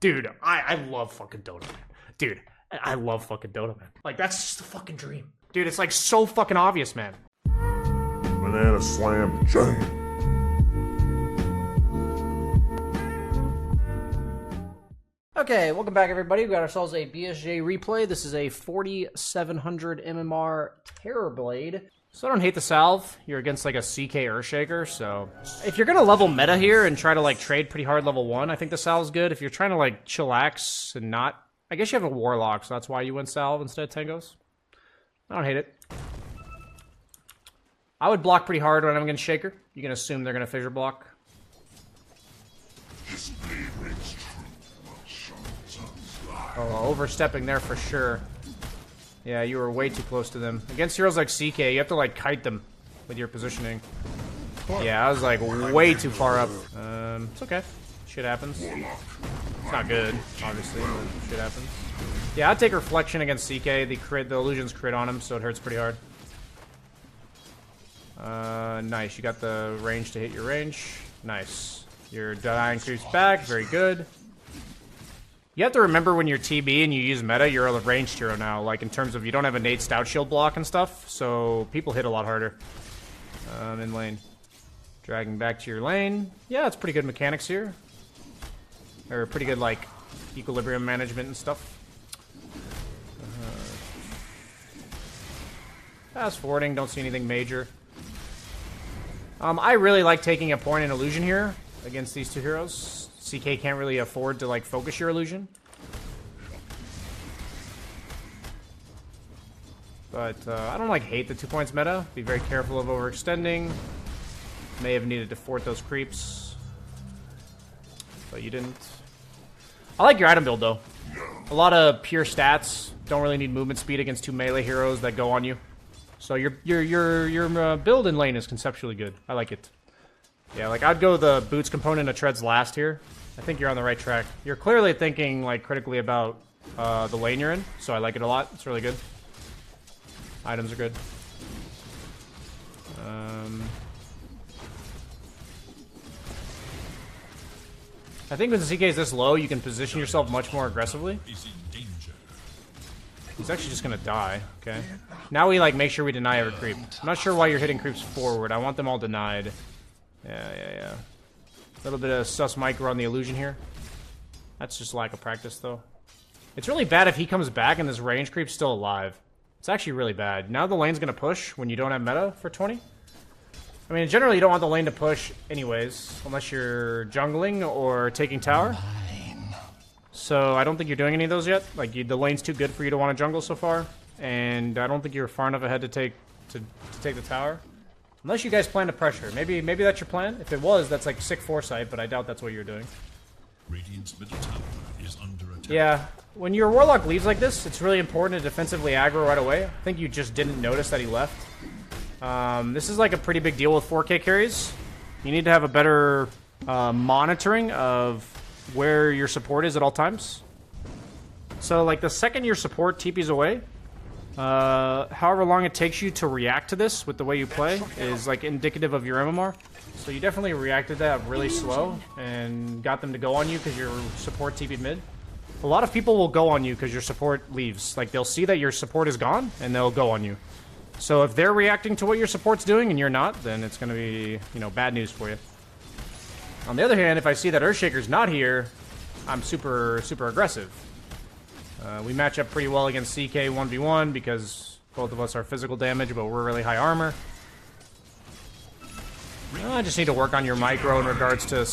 Dude, I love fucking Dota, man. Dude, I love fucking Dota, man. Like, that's just the fucking dream. Dude, it's like so fucking obvious, man. Banana slam jam. Okay, welcome back, everybody. We got ourselves a BSJ replay. This is a 4700 MMR Terrorblade. So I don't hate the salve. You're against like a CK Earthshaker, so if you're gonna level meta here and try to like trade pretty hard level 1, I think the salve's good. If you're trying to like chillax and not, I guess you have a Warlock, so that's why you went salve instead of Tangos. I don't hate it. I would block pretty hard when I'm against Shaker. You can assume they're gonna fissure block. Oh, overstepping there for sure. Yeah, you were way too close to them. Against heroes like CK, you have to like kite them with your positioning. Yeah, I was like way too far up. It's okay. Shit happens. It's not good, obviously, but shit happens. Yeah, I'd take Reflection against CK. The illusions crit on him, so it hurts pretty hard. Nice. You got the range to hit your range. Nice. Your dying creeps back. Very good. You have to remember when you're TB and you use meta, you're a ranged hero now. Like, in terms of you don't have a Nate Stout Shield block and stuff, so people hit a lot harder in lane. Dragging back to your lane. Yeah, it's pretty good mechanics here. Or pretty good, like, equilibrium management and stuff. Fast forwarding, don't see anything major. I really like taking a point in illusion here against these two heroes. CK can't really afford to like focus your illusion. But I don't like hate the 2 points meta. Be very careful of overextending. May have needed to fort those creeps. But you didn't. I like your item build though. A lot of pure stats. Don't really need movement speed against 2 melee heroes that go on you. So your build in lane is conceptually good. I like it. Yeah, like I'd go the boots component of treads last here. I think you're on the right track. You're clearly thinking like critically about the lane you're in, so I like it a lot. It's really good. Items are good. I think when the CK is this low, you can position yourself much more aggressively. He's actually just gonna die. Okay. Now we like make sure we deny every creep. I'm not sure why you're hitting creeps forward. I want them all denied. Yeah. A little bit of sus micro on the illusion here. That's just lack of practice, though. It's really bad if he comes back and this range creep's still alive. It's actually really bad. Now the lane's gonna push when you don't have meta for 20. I mean, generally you don't want the lane to push anyways, unless you're jungling or taking tower. So I don't think you're doing any of those yet. Like, the lane's too good for you to want to jungle so far. And I don't think you're far enough ahead to take the tower. Unless you guys plan to pressure. Maybe that's your plan. If it was, that's like sick foresight, but I doubt that's what you're doing. Radiant's middle tower is under attack. Yeah, when your Warlock leaves like this, it's really important to defensively aggro right away. I think you just didn't notice that he left. This is like a pretty big deal with 4K carries. You need to have a better monitoring of where your support is at all times. So like the second your support TP's away, however long it takes you to react to this with the way you play is like indicative of your MMR. So you definitely reacted to that really slow and got them to go on you because your support TP'd mid. A lot of people will go on you because your support leaves. Like they'll see that your support is gone and they'll go on you. So if they're reacting to what your support's doing and you're not, then it's going to be, you know, bad news for you. On the other hand, if I see that Earthshaker's not here, I'm super aggressive. We match up pretty well against CK 1v1 because both of us are physical damage, but we're really high armor. I just need to work on your micro in regards to...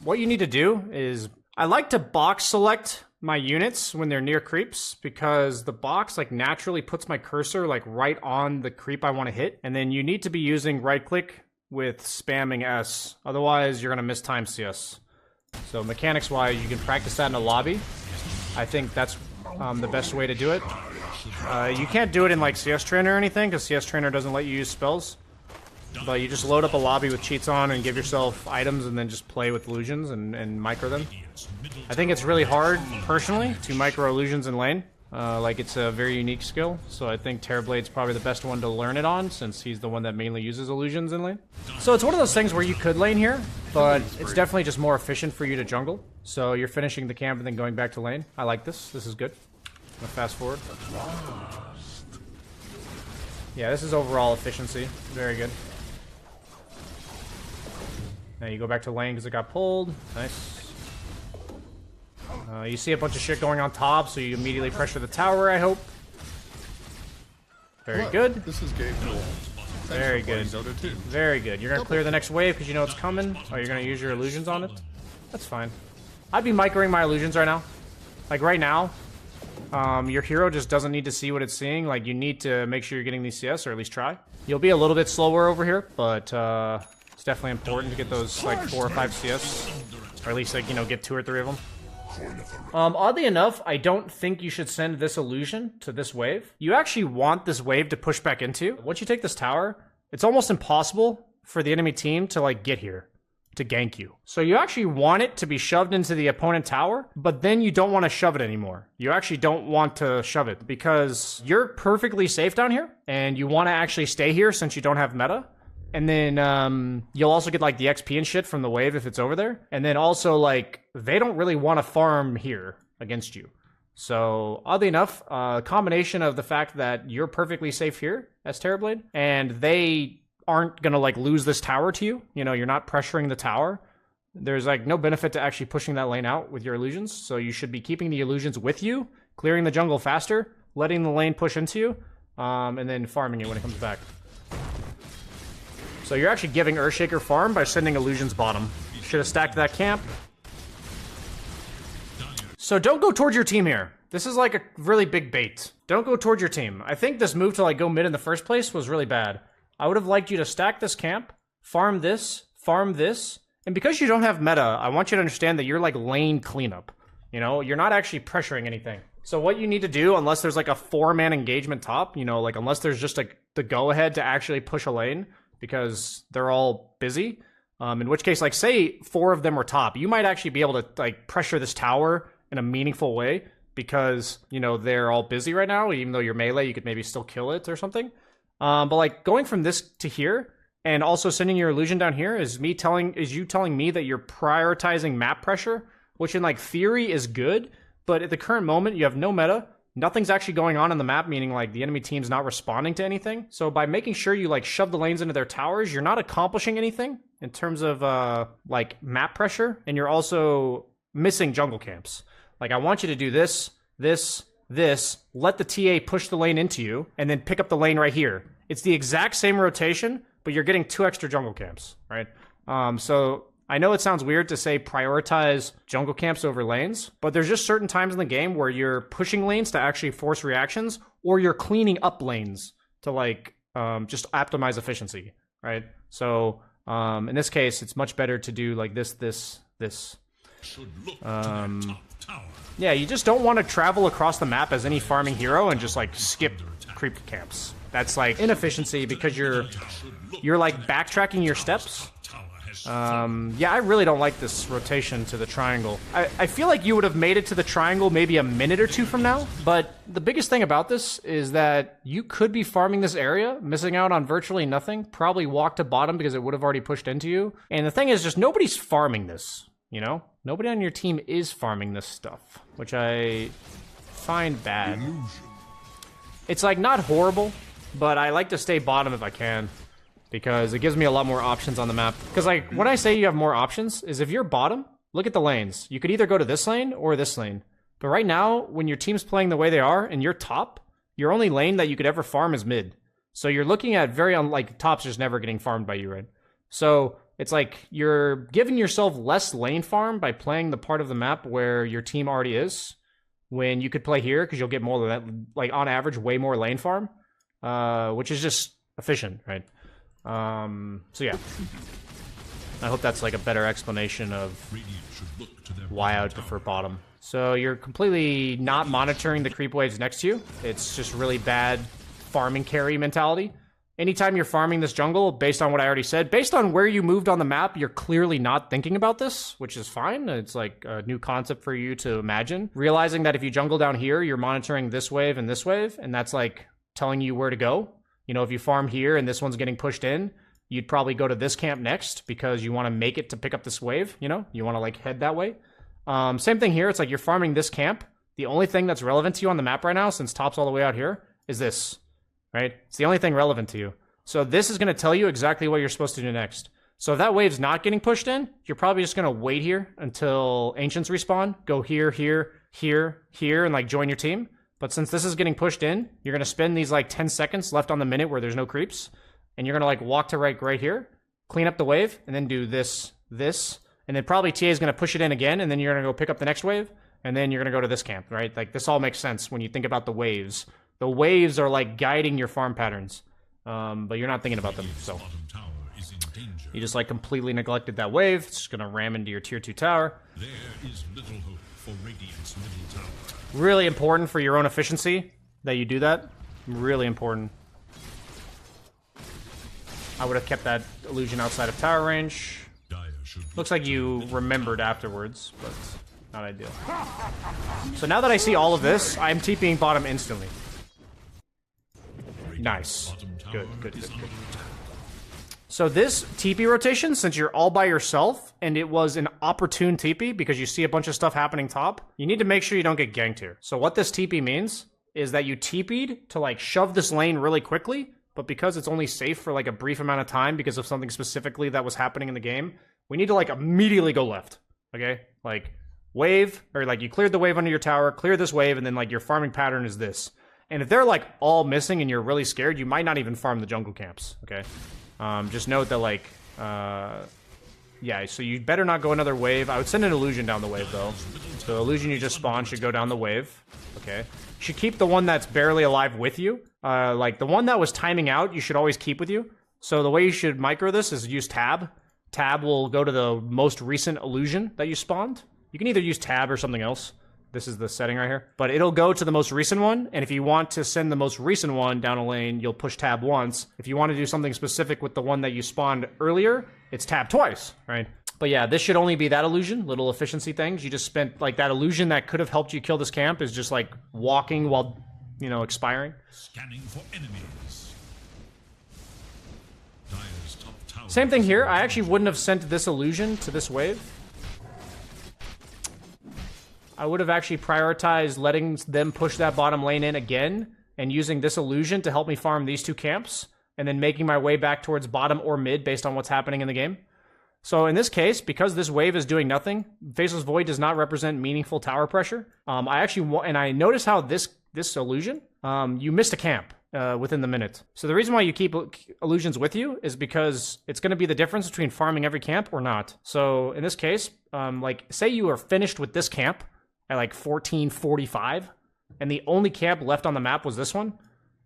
what you need to do is... I like to box select my units when they're near creeps because the box like naturally puts my cursor like right on the creep I want to hit. And then you need to be using right click with spamming S. Otherwise, you're going to miss time CS. So mechanics-wise, you can practice that in a lobby. I think that's the best way to do it. You can't do it in like CS Trainer or anything because CS Trainer doesn't let you use spells. But you just load up a lobby with cheats on and give yourself items and then just play with illusions and micro them. I think it's really hard, personally, to micro illusions in lane. Like, it's a very unique skill, so I think Terrorblade's probably the best one to learn it on, since he's the one that mainly uses illusions in lane. So it's one of those things where you could lane here, but it's definitely just more efficient for you to jungle. So you're finishing the camp and then going back to lane. I like this. This is good. I'm gonna fast forward. Yeah, this is overall efficiency. Very good. Now you go back to lane because it got pulled. Nice. You see a bunch of shit going on top, so you immediately pressure the tower, I hope. Very good. This is Gabe Newell. Very good. Very good. You're gonna clear the next wave because you know it's coming. Oh, you're gonna use your illusions on it? That's fine. I'd be microing my illusions right now. Like, right now, your hero just doesn't need to see what it's seeing. Like, you need to make sure you're getting these CS, or at least try. You'll be a little bit slower over here, but it's definitely important to get those, like, 4 or 5 CS. Or at least, like, you know, get 2 or 3 of them. Oddly enough, I don't think you should send this illusion to this wave. You actually want this wave to push back into. Once you take this tower, it's almost impossible for the enemy team to, like, get here to gank you. So you actually want it to be shoved into the opponent tower, but then you don't want to shove it anymore. You actually don't want to shove it because you're perfectly safe down here, and you want to actually stay here since you don't have meta. And then you'll also get, like, the XP and shit from the wave if it's over there. And then also, like, they don't really want to farm here against you. So, oddly enough, a combination of the fact that you're perfectly safe here as Terrorblade, and they aren't going to, like, lose this tower to you. You know, you're not pressuring the tower. There's, like, no benefit to actually pushing that lane out with your illusions. So you should be keeping the illusions with you, clearing the jungle faster, letting the lane push into you, and then farming it when it comes back. So you're actually giving Earthshaker farm by sending illusions bottom. Should have stacked that camp. So don't go towards your team here. This is like a really big bait. Don't go towards your team. I think this move to, like, go mid in the first place was really bad. I would have liked you to stack this camp, farm this, and because you don't have meta, I want you to understand that you're, like, lane cleanup. You know, you're not actually pressuring anything. So what you need to do, unless there's, like, a 4-man engagement top, you know, like, unless there's just, like, the go-ahead to actually push a lane, because they're all busy. In which case, like, say 4 of them were top, you might actually be able to, like, pressure this tower in a meaningful way because, you know, they're all busy right now. Even though you're melee, you could maybe still kill it or something. But, like, going from this to here and also sending your illusion down here is you telling me that you're prioritizing map pressure, which in, like, theory is good, but at the current moment you have no meta. Nothing's actually going on the map, meaning, like, the enemy team's not responding to anything. So by making sure you, like, shove the lanes into their towers, you're not accomplishing anything in terms of, like, map pressure, and you're also missing jungle camps. Like, I want you to do this, let the TA push the lane into you, and then pick up the lane right here. It's the exact same rotation, but you're getting 2 extra jungle camps, right? So I know it sounds weird to say prioritize jungle camps over lanes, but there's just certain times in the game where you're pushing lanes to actually force reactions, or you're cleaning up lanes to, like, just optimize efficiency, right? So in this case, it's much better to do, like, this. Yeah, you just don't want to travel across the map as any farming hero and just, like, skip creep camps. That's, like, inefficiency because you're like, backtracking your steps. Yeah, I really don't like this rotation to the triangle. I feel like you would have made it to the triangle maybe a minute or 2 from now, but the biggest thing about this is that you could be farming this area, missing out on virtually nothing, probably walk to bottom because it would have already pushed into you. And the thing is, just nobody's farming this, you know? Nobody on your team is farming this stuff, which I find bad. It's, like, not horrible, but I like to stay bottom if I can, because it gives me a lot more options on the map. Because, like, when I say you have more options, is if you're bottom, look at the lanes. You could either go to this lane or this lane. But right now, when your team's playing the way they are, and you're top, your only lane that you could ever farm is mid. So you're looking at very, like, top's just never getting farmed by you, right? So it's like you're giving yourself less lane farm by playing the part of the map where your team already is, when you could play here, because you'll get more of that, like, on average, way more lane farm, which is just efficient, right? So yeah, I hope that's, like, a better explanation of why I would prefer bottom. So you're completely not monitoring the creep waves next to you. It's just really bad farming carry mentality. anytime you're farming this jungle, based on what I already said, based on where you moved on the map, you're clearly not thinking about this, which is fine. It's like a new concept for you to imagine. Realizing that if you jungle down here, you're monitoring this wave, and that's like telling you where to go. You know, if you farm here and this one's getting pushed in, you'd probably go to this camp next because you want to make it to pick up this wave, you know? You want to like head that way. Same thing here. It's like you're farming this camp. The only thing that's relevant to you on the map right now, since top's all the way out here, is this, right? It's the only thing relevant to you. So this is going to tell you exactly what you're supposed to do next. So if that wave's not getting pushed in, you're probably just going to wait here until Ancients respawn, go here, here, here, here, and like join your team. But since this is getting pushed in, you're going to spend these like 10 seconds left on the minute where there's no creeps. And you're going to like walk to right here, clean up the wave, and then do this, and then probably TA is going to push it in again, and then you're going to go pick up the next wave, and then you're going to go to this camp, right? Like this all makes sense when you think about the waves. The waves are like guiding your farm patterns, but you're not thinking about them, so. Bottom tower is in danger. You just like completely neglected that wave. It's just going to ram into your tier 2 tower. There is little hope for Radiant's middle tower. Really important for your own efficiency that you do that. Really important. I would have kept that illusion outside of tower range. Dire should Looks like you remembered afterwards, but not ideal. So now that I see all of this, I'm TPing bottom instantly. Nice. bottom tower Good, good, is good, under good. attack. So this TP rotation, since you're all by yourself, and it was an opportune TP because you see a bunch of stuff happening top, you need to make sure you don't get ganked here. So what this TP means is that you TP'd to like shove this lane really quickly, but because it's only safe for like a brief amount of time because of something specifically that was happening in the game, we need to like immediately go left, okay? Like wave, or like you cleared the wave under your tower, clear this wave, and then like your farming pattern is this. And if they're like all missing and you're really scared, you might not even farm the jungle camps, okay? Just note that like, yeah, so you better not go another wave. I would send an illusion down the wave though. So the illusion you just spawned should go down the wave, okay? You should keep the one that's barely alive with you. Like the one that was timing out, you should always keep with you. So the way you should micro this is use tab. Tab will go to the most recent illusion that you spawned. You can either use tab or something else. This is the setting right here. But it'll go to the most recent one, and if you want to send the most recent one down a lane, you'll push tab once. If you want to do something specific with the one that you spawned earlier, it's tab twice, right? But yeah, this should only be that illusion, little efficiency things. You just spent, like, that illusion that could have helped you kill this camp is just, like, walking while, you know, expiring. Scanning for enemies. Dire's top tower. Same thing here. I actually wouldn't have sent this illusion to this wave. I would have actually prioritized letting them push that bottom lane in again and using this illusion to help me farm these two camps and then making my way back towards bottom or mid based on what's happening in the game. So in this case, because this wave is doing nothing, Faceless Void does not represent meaningful tower pressure. I actually and I notice how this illusion, you missed a camp within the minute. So the reason why you keep illusions with you is because it's going to be the difference between farming every camp or not. So in this case, like say you are finished with this camp at like 14:45, and the only camp left on the map was this one,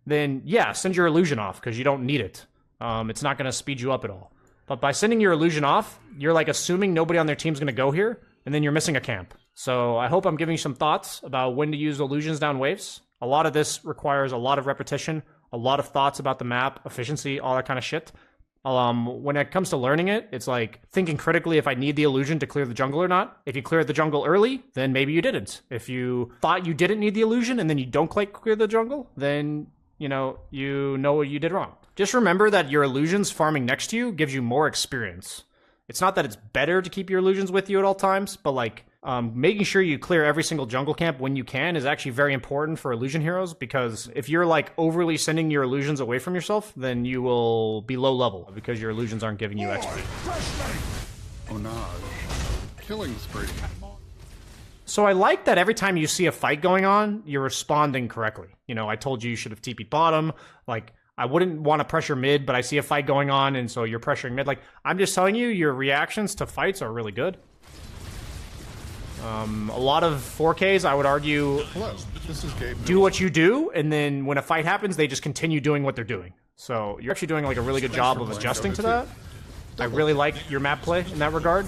then yeah, send your illusion off because you don't need it. It's not going to speed you up at all. But by sending your illusion off, you're like assuming nobody on their team's going to go here, and then you're missing a camp. So I hope I'm giving you some thoughts about when to use illusions down waves. A lot of this requires a lot of repetition, a lot of thoughts about the map, efficiency, all that kind of shit. When it comes to learning it, it's like thinking critically if I need the illusion to clear the jungle or not. If you cleared the jungle early, then maybe you didn't. If you thought you didn't need the illusion and then you don't quite clear the jungle, then you know what you did wrong. Just remember that your illusions farming next to you gives you more experience. It's not that it's better to keep your illusions with you at all times, but like making sure you clear every single jungle camp when you can is actually very important for illusion heroes, because if you're like overly sending your illusions away from yourself, then you will be low level because your illusions aren't giving you XP. Oh no. Killing spree. So I like that every time you see a fight going on, you're responding correctly. You know, I told you should have TP'd bottom. Like, I wouldn't want to pressure mid, but I see a fight going on, and so you're pressuring mid. Like, I'm just telling you, your reactions to fights are really good. A lot of 4Ks, I would argue, Hello, this is Gabe. do what you do, and then when a fight happens, they just continue doing what they're doing. So you're actually doing like a really good job of adjusting to that. I really like your map play in that regard.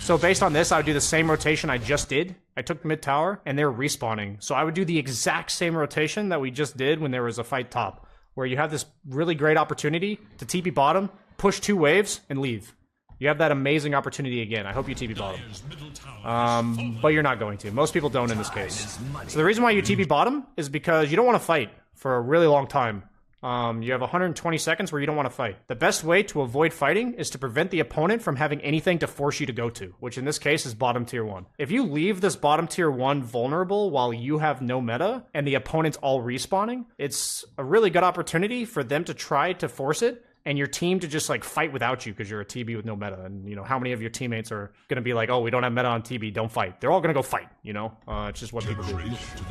So based on this, I would do the same rotation I just did. I took mid tower, and they're respawning. So I would do the exact same rotation that we just did when there was a fight top. where you have this really great opportunity to TP bottom, push 2 waves, and leave. You have that amazing opportunity again. I hope you TP bottom. Dire's middle tower But you're not going to. Most people don't in this case. So the reason why you TP bottom is because you don't want to fight for a really long time. You have 120 seconds where you don't want to fight. The best way to avoid fighting is to prevent the opponent from having anything to force you to go to, which in this case is bottom tier 1. If you leave this bottom tier 1 vulnerable while you have no meta and the opponent's all respawning, it's a really good opportunity for them to try to force it and your team to just like fight without you because you're a TB with no meta. And you know, how many of your teammates are going to be like, oh, we don't have meta on TB, don't fight. They're all going to go fight, you know? It's just what people do.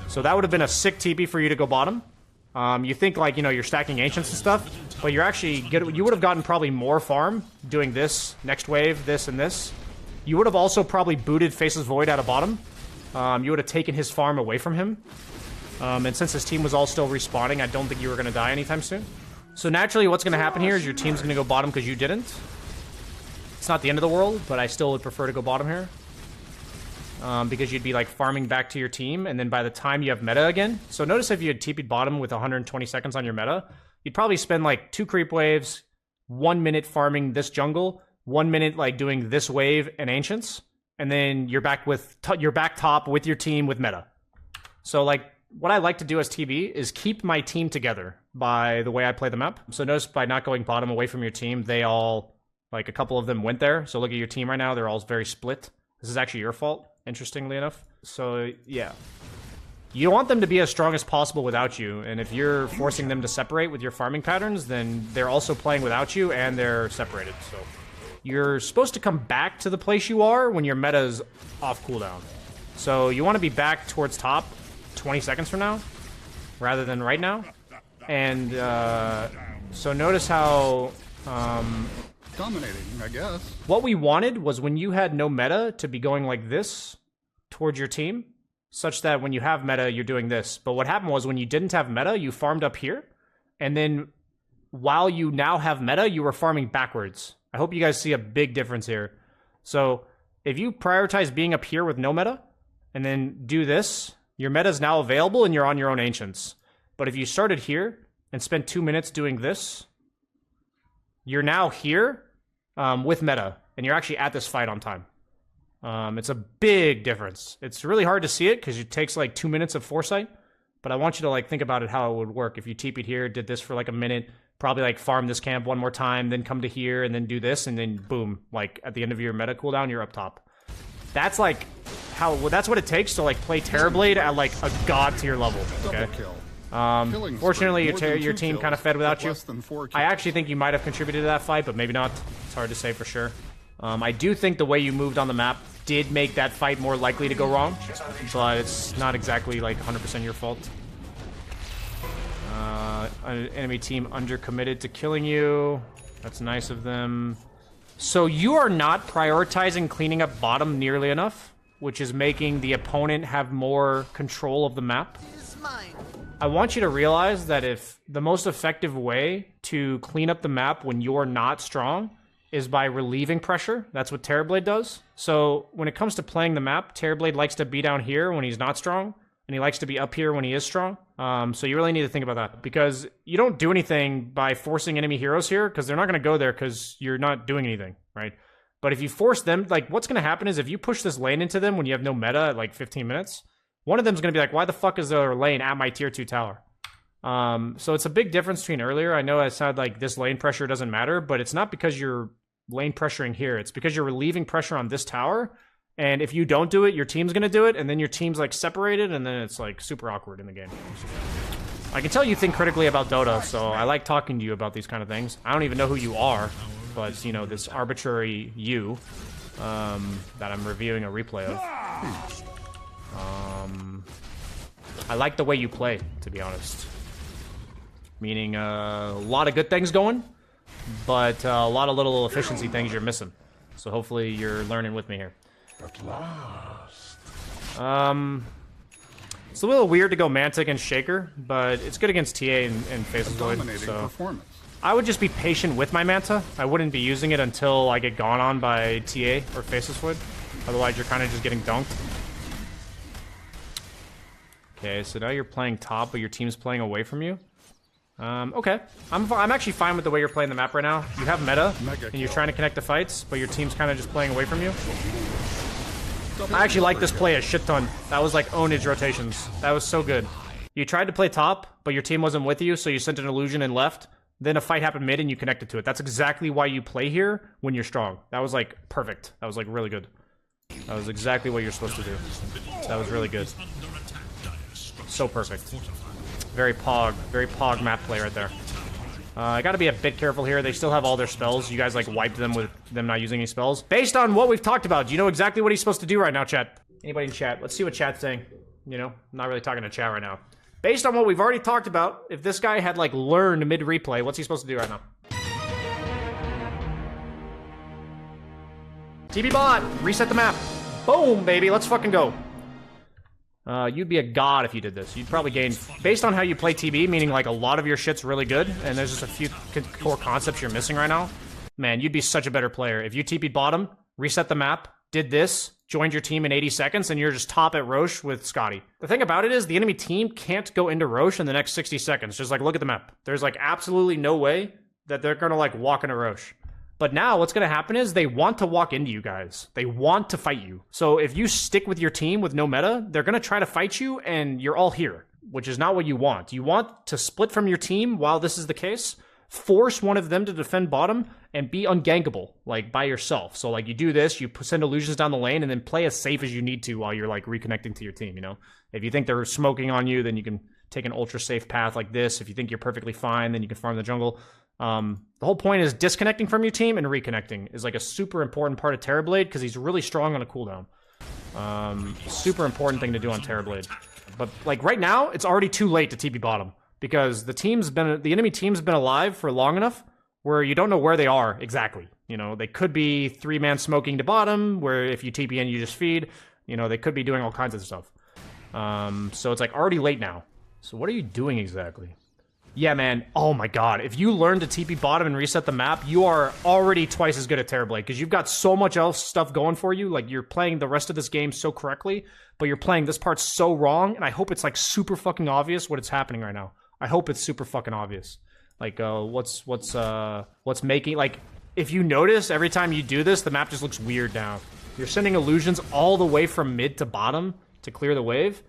So that would have been a sick TB for you to go bottom. You think like, you know, you're stacking ancients and stuff, but you're actually you would have gotten probably more farm doing this, next wave, this, and this. You would have also probably booted Faceless Void out of bottom. You would have taken his farm away from him. And since his team was all still respawning, I don't think you were going to die anytime soon. So naturally, what's going to happen here is your team's going to go bottom because you didn't. It's not the end of the world, but I still would prefer to go bottom here. Because you'd be like farming back to your team, and then by the time you have meta again. So notice if you had TP'd bottom with 120 seconds on your meta, you'd probably spend like 2 creep waves, 1 minute farming this jungle, 1 minute like doing this wave and ancients, and then you're back with you're back top with your team with meta. So like what I like to do as TB is keep my team together by the way I play the map. So notice by not going bottom away from your team, they all, like a couple of them went there. So look at your team right now, they're all very split. This is actually your fault, interestingly enough. So yeah, you want them to be as strong as possible without you, and if you're forcing them to separate with your farming patterns, then they're also playing without you and they're separated. So you're supposed to come back to the place you are when your meta is off cooldown. So you want to be back towards top 20 seconds from now rather than right now. And so notice how Dominating, I guess. what we wanted was when you had no meta to be going like this towards your team, such that when you have meta, you're doing this. But what happened was when you didn't have meta, you farmed up here, and then while you now have meta, you were farming backwards. I hope you guys see a big difference here. So if you prioritize being up here with no meta, and then do this, your meta is now available and you're on your own ancients. But if you started here and spent 2 minutes doing this, you're now here with meta, and you're actually at this fight on time. It's a big difference. It's really hard to see it because it takes like 2 minutes of foresight, but I want you to like think about it how it would work if you TP'd here, did this for like a minute, probably like farm this camp one more time, then come to here and then do this, and then boom, like at the end of your meta cooldown, you're up top. That's like how, well, that's what it takes to like play Terrorblade at like a god tier level. Okay. Double kill. Fortunately, More than your 2 team kills, kind of fed without but you. less than 4 I kills. actually think you might have contributed to that fight, but maybe not. It's hard to say for sure. I do think the way you moved on the map did make that fight more likely to go wrong, but it's not exactly like 100% your fault. An enemy team undercommitted to killing you. That's nice of them. So you are not prioritizing cleaning up bottom nearly enough, which is making the opponent have more control of the map. I want you to realize that if the most effective way to clean up the map when you're not strong is by relieving pressure, that's what Terrorblade does. So when it comes to playing the map, Terrorblade likes to be down here when he's not strong, and he likes to be up here when he is strong. So you really need to think about that, because you don't do anything by forcing enemy heroes here, because they're not going to go there because you're not doing anything, right? But if you force them, like what's going to happen is if you push this lane into them when you have no meta at like 15 minutes, one of them's going to be like, why the fuck is there a lane at my tier 2 tower? So it's a big difference between earlier. I know I said like this lane pressure doesn't matter, but it's not because you're lane pressuring here. It's because you're relieving pressure on this tower. And if you don't do it, your team's going to do it. And then your team's like separated. And then it's like super awkward in the game. I can tell you think critically about Dota. So I like talking to you about these kind of things. I don't even know who you are, but you know, this arbitrary you that I'm reviewing a replay of. I like the way you play, to be honest. Meaning a lot of good things going, but a lot of little efficiency things you're missing. So hopefully you're learning with me here. At last. It's a little weird to go Manta against Shaker, but it's good against TA and Faceless Void. Dominating So performance. I would just be patient with my Manta. I wouldn't be using it until I get gone on by TA or Faceless Void. Otherwise, you're kind of just getting dunked. Okay, so now you're playing top, but your team's playing away from you. Okay. I'm actually fine with the way you're playing the map right now. You have meta, Mega and you're kill. trying to connect the fights, but your team's kind of just playing away from you. I actually like this play a shit ton. That was like ownage rotations. That was so good. You tried to play top, but your team wasn't with you, so you sent an illusion and left. Then a fight happened mid and you connected to it. That's exactly why you play here when you're strong. That was like perfect. That was like really good. That was exactly what you're supposed to do. That was really good. So perfect. Very pog map play right there. I gotta be a bit careful here. They still have all their spells. You guys like wiped them with them not using any spells. Based on what we've talked about, do you know exactly what he's supposed to do right now, chat? Anybody in chat? Let's see what chat's saying. You know, I'm not really talking to chat right now. Based on what we've already talked about, if this guy had like learned mid-replay, what's he supposed to do right now? TB bot, reset the map. Boom, baby, let's fucking go. You'd be a god if you did this. You'd probably gain, based on how you play TB, meaning like a lot of your shit's really good, and there's just a few core concepts you're missing right now. Man, you'd be such a better player. If you TP'd bottom, reset the map, did this, joined your team in 80 seconds, and you're just top at Roche with Scotty. The thing about it is the enemy team can't go into Roche in the next 60 seconds. Just like, look at the map. There's like absolutely no way that they're gonna like walk into Roche. But now what's going to happen is they want to walk into you guys. They want to fight you. So if you stick with your team with no meta, they're going to try to fight you and you're all here, which is not what you want. You want to split from your team while this is the case, force one of them to defend bottom and be ungankable, like by yourself. So like you do this, you send illusions down the lane and then play as safe as you need to while you're like reconnecting to your team, you know? If you think they're smoking on you, then you can take an ultra safe path like this. If you think you're perfectly fine, then you can farm the jungle. The whole point is disconnecting from your team and reconnecting is like a super important part of Terrorblade because he's really strong on a cooldown. Super important thing to do on Terrorblade. But like right now, it's already too late to TP bottom because the enemy team's been alive for long enough where you don't know where they are exactly. You know, they could be 3-man smoking to bottom where if you TP in, you just feed. You know, they could be doing all kinds of stuff. So it's like already late now. So what are you doing exactly? Yeah, man. Oh my god. If you learn to TP bottom and reset the map, you are already twice as good at Terrorblade because you've got so much else stuff going for you. Like, you're playing the rest of this game so correctly, but you're playing this part so wrong, and I hope it's, like, super fucking obvious what's happening right now. I hope it's super fucking obvious. Like, what's making... Like, if you notice, every time you do this, the map just looks weird now. You're sending illusions all the way from mid to bottom to clear the wave,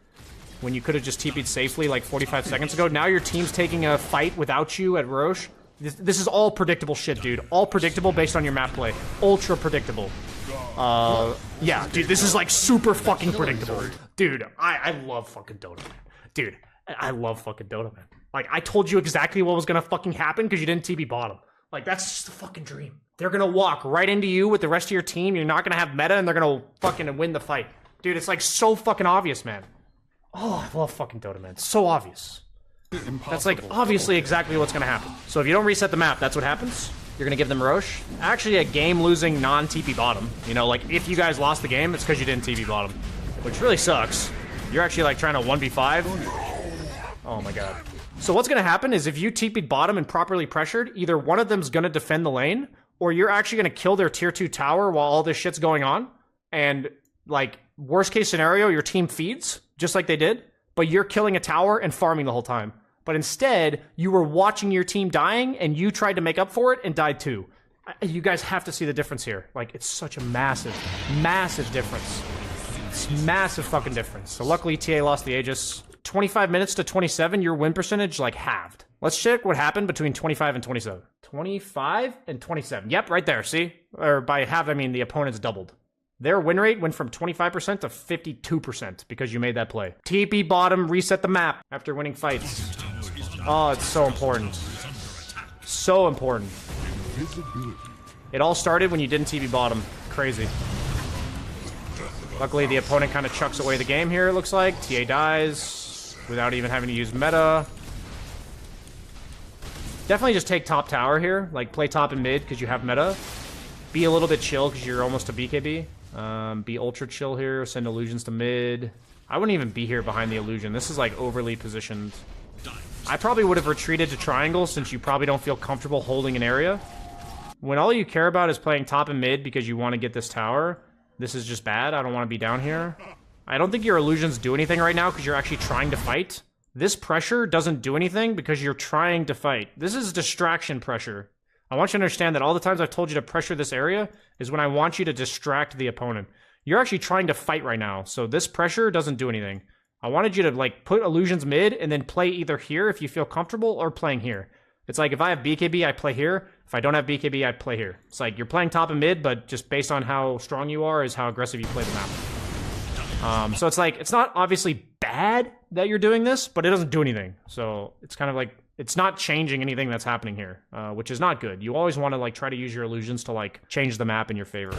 when you could have just TP'd safely like 45 seconds ago. Now your team's taking a fight without you at Roche. This is all predictable shit, dude. All predictable based on your map play. Ultra predictable. Yeah, dude, this is like super fucking predictable. Dude, I love fucking Dota, man. Dude, I love fucking Dota, man. Like, I told you exactly what was gonna fucking happen because you didn't TP bottom. Like, that's just a fucking dream. They're gonna walk right into you with the rest of your team. You're not gonna have meta, and they're gonna fucking win the fight. Dude, it's like so fucking obvious, man. Oh, I love fucking Dota, man. It's so obvious. That's like obviously exactly what's gonna happen. So if you don't reset the map, that's what happens. You're gonna give them Roche. Actually, a game-losing non-TP bottom. You know, like if you guys lost the game, it's because you didn't TP bottom, which really sucks. You're actually like trying to 1v5. Oh my god. So what's gonna happen is if you TP'd bottom and properly pressured, either one of them's gonna defend the lane, or you're actually gonna kill their tier 2 tower while all this shit's going on, and like worst case scenario, your team feeds just like they did, but you're killing a tower and farming the whole time. But instead, you were watching your team dying and you tried to make up for it and died too. You guys have to see the difference here. Like, it's such a massive, massive difference. It's massive fucking difference. So luckily, TA lost the Aegis. 25 minutes to 27, your win percentage, like, halved. Let's check what happened between 25 and 27. 25 and 27. Yep, right there, see? Or by halved, I mean the opponent's doubled. Their win rate went from 25% to 52% because you made that play. TP bottom, reset the map after winning fights. Oh, it's so important. So important. It all started when you didn't TP bottom. Crazy. Luckily, the opponent kind of chucks away the game here, it looks like. TA dies without even having to use meta. Definitely just take top tower here. Like, play top and mid because you have meta. Be a little bit chill because you're almost a BKB. Be ultra chill here, send illusions to mid. I wouldn't even be here behind the illusion. This is like overly positioned. I probably would have retreated to triangle since you probably don't feel comfortable holding an area. When all you care about is playing top and mid because you want to get this tower, this is just bad. I don't want to be down here. I don't think your illusions do anything right now because you're actually trying to fight. this pressure doesn't do anything because you're trying to fight. This is distraction pressure. I want you to understand that all the times I've told you to pressure this area is when I want you to distract the opponent. You're actually trying to fight right now, so this pressure doesn't do anything. I wanted you to like put illusions mid and then play either here if you feel comfortable or playing here. It's like if I have BKB, I play here. If I don't have BKB, I play here. It's like you're playing top and mid, but just based on how strong you are is how aggressive you play the map. So it's like, it's not obviously bad that you're doing this, but it doesn't do anything. So it's kind of like, it's not changing anything that's happening here, which is not good. You always want to like try to use your illusions to like change the map in your favor.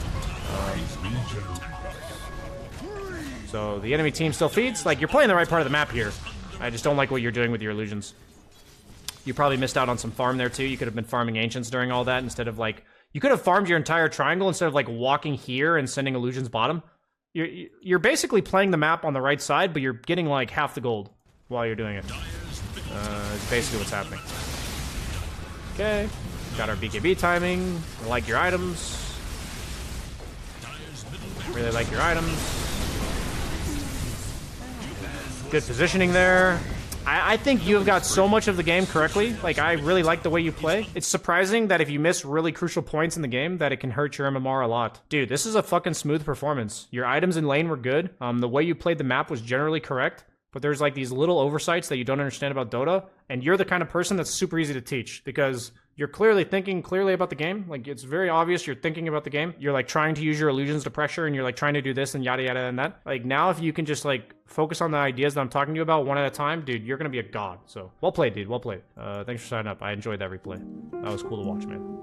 So the enemy team still feeds. Like, you're playing the right part of the map here. I just don't like what you're doing with your illusions. You probably missed out on some farm there too. You could have been farming ancients during all that instead of like, you could have farmed your entire triangle instead of like walking here and sending illusions bottom. You're basically playing the map on the right side, but you're getting like half the gold while you're doing it. It's basically what's happening. Okay, got our BKB timing. I like your items. Really like your items. Good positioning there. I think you have got so much of the game correctly. Like, I really like the way you play. It's surprising that if you miss really crucial points in the game, that it can hurt your MMR a lot. Dude, this is a fucking smooth performance. Your items in lane were good. The way you played the map was generally correct. But there's like these little oversights that you don't understand about Dota. And you're the kind of person that's super easy to teach because you're clearly thinking clearly about the game. Like, it's very obvious you're thinking about the game. You're like trying to use your illusions to pressure and you're like trying to do this and yada yada and that. Like, now if you can just like focus on the ideas that I'm talking to you about one at a time, dude, you're gonna be a god. So well played, dude. Well played. Thanks for signing up. I enjoyed that replay. That was cool to watch, man.